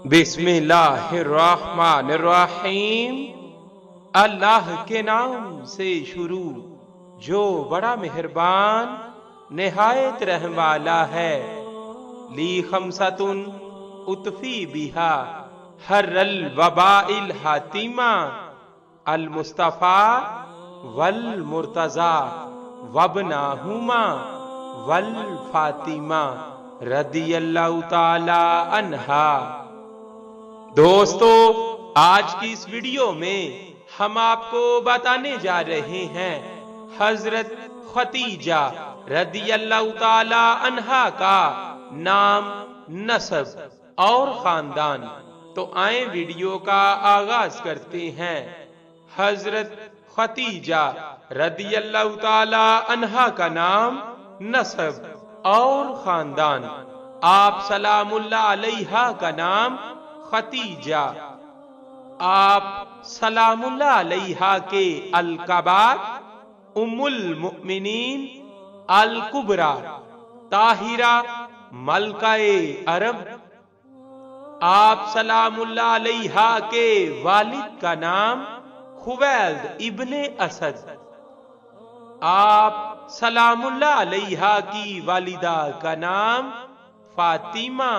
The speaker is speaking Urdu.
بسم اللہ الرحمن الرحیم۔ اللہ کے نام سے شروع جو بڑا مہربان نہایت رحم والا ہے۔ لی خمسۃ اطفی بہا حر الوباء الحاتمہ المصطفیٰ والمرتضیٰ وابناہما والفاطمہ رضی اللہ تعالی عنہا۔ دوستو، آج کی اس ویڈیو میں ہم آپ کو بتانے جا رہے ہیں حضرت ختیجہ رضی اللہ تعالی عنہا کا نام، نسب اور خاندان۔ تو آئیں ویڈیو کا آغاز کرتے ہیں۔ حضرت ختیجہ رضی اللہ تعالی عنہا کا نام، نسب اور خاندان۔ آپ سلام اللہ علیہا کا نام ختیجہ، آپ سلام اللہ علیہا کے القابات: ام المؤمنین الکبریٰ، طاہرہ، ملکہ عرب۔ آپ سلام اللہ علیہا کے والد کا نام خویلد ابن اسد، آپ سلام اللہ علیہا کی والدہ کا نام فاطمہ